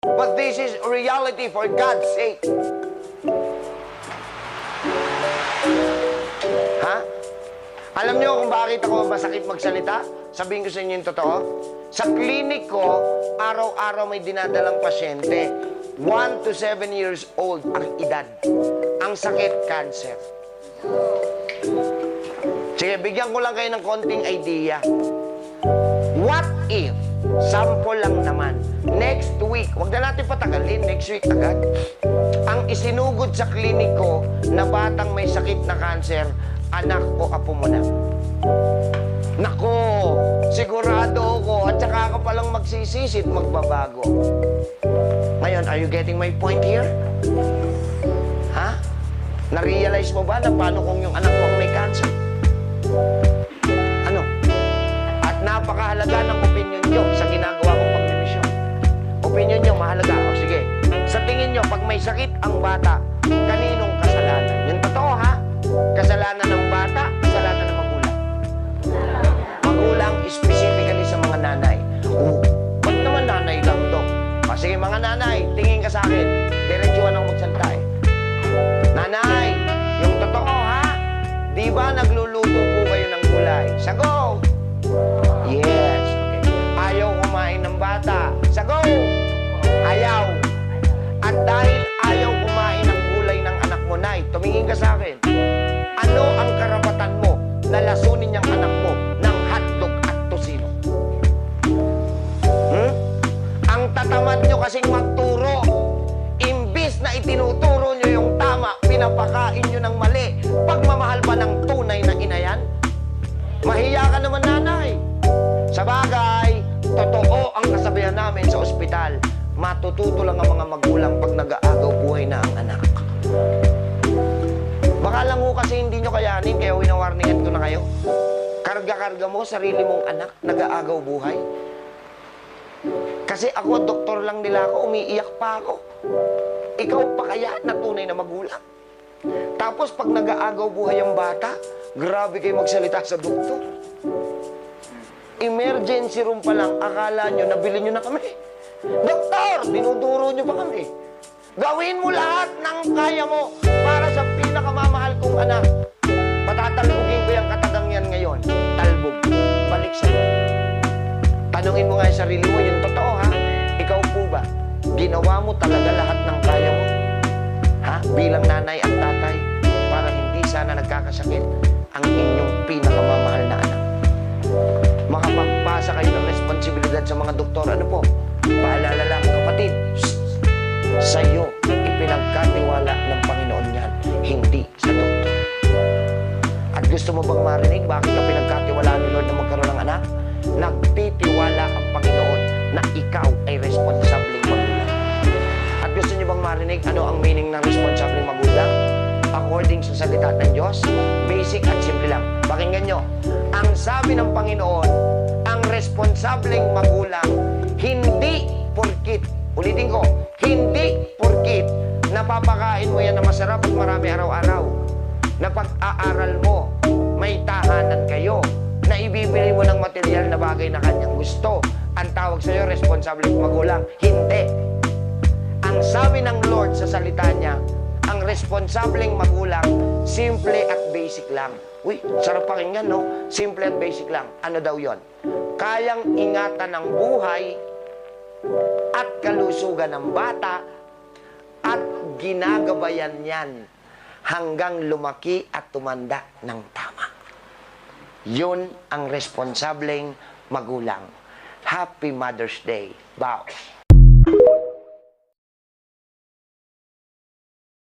But this is reality for God's sake. Ha? Alam niyo kung bakit ako masakit magsalita? Sabihin ko sa inyo yung totoo. Sa klinik ko, araw-araw may dinadalang pasyente. 1 to 7 years old ang edad. Ang sakit, cancer. Sige, bigyan ko lang kayo ng konting idea. What if, sample lang naman, next week, wag na natin patagalin, next week agad, ang isinugod sa klinik ko na batang may sakit na cancer, anak o apo mo na. Nako, sigurado ako, at saka ka palang magsisisit, magbabago. Ngayon, are you getting my point here? Ha? Na-realize mo ba na paano kung yung anak mo ang may cancer? Ano? At napakahalaga ng opinion nyo sa ginagawa kong pagdimisyon. Opinion nyo, mahalaga. O sige, sa tingin nyo, pag may sakit ang bata, kaninong kasalanan? Yung totoo ha? Kasalanan ng bata, kasalanan ng magulang. Magulang, specifically sa mga nanay. Ba't naman nanay lang to? O sige, mga nanay, tingin ka sa akin. Diretsuhan ako magsalita eh. Nanay, yung totoo ha? Di ba nagluluto po kayo ng gulay? Sagot! Yes. Okay. Ayaw kumain ng bata. Sagot! Ayaw. At dahil ayaw kumain ng gulay ng anak mo, Nay, tumingin ka sa akin. Ano ang karapatan mo na lasunin niyang anak mo ng hotdog at tosino? Ang tatamad nyo kasing magturo. Imbis na itinuturo nyo yung tama, pinapakain nyo ng mali. Pagmamahal ba ng tunay na ina yan? Mahiya ka naman, nanay. Sa bagay, totoo ang kasabihan namin sa ospital. Matututo lang ang mga magulang pag nag-aagaw buhay na ang anak. Baka lang ho kasi hindi nyo kayanin, kaya winawarningan ko na kayo. Karga-karga mo sarili mong anak, nag-aagaw buhay. Kasi ako, doktor lang nila ako, umiiyak pa ako. Ikaw pa kaya na tunay na magulang? Tapos pag nag-aagaw buhay ang bata, grabe kayo magsalita sa doktor. Emergency room pa lang, akala nyo, nabili nyo na kami. Doktor, dinuduro nyo pa kami. Gawin mo lahat ng kaya mo para sa pinakamamahal kong anak. Patatalbugin ko yung katagang yan ngayon. Talbog. Balik sa'yo. Tanungin mo nga yung sarili mo, yung totoo ha? Ikaw po ba? Ginawa mo talaga lahat ng kaya mo? Ha? Bilang nanay at tatay, para hindi sana nagkakasakit ang inyong pinakamamahal na anak. Makapagpasa kayo ng responsibilidad sa mga doktor. Ano po? Paalala lang, kapatid. Sa'yo, ipinagkatiwala ng Panginoon yan, hindi sa doktor. At gusto mo bang marinig bakit ka pinagkatiwalaan ni Lord na magkaroon ng anak? Nagtitiwala ang Panginoon na ikaw ay responsableng magulang. At gusto niyo bang marinig ano ang meaning ng responsableng magulang? According sa salita ng Diyos, basic at simple lang. Pakinggan nyo, ang sabi ng Panginoon, ang responsableng magulang, hindi porkit, ulitin ko, hindi porkit napapakain mo yan na masarap at marami araw-araw, na pag-aaral mo, may tahanan kayo, na ibibili mo ng material na bagay na kanyang gusto. Ang tawag sa'yo, responsableng magulang. Hindi. Ang sabi ng Lord sa salita niya, ang responsableng magulang, simple at basic lang. Uy, sarap pakinggan, no? Simple at basic lang. Ano daw yon? Kayang ingatan ng buhay at kalusugan ng bata at ginagabayan yan hanggang lumaki at tumanda ng tama. Yun ang responsableng magulang. Happy Mother's Day. Bow.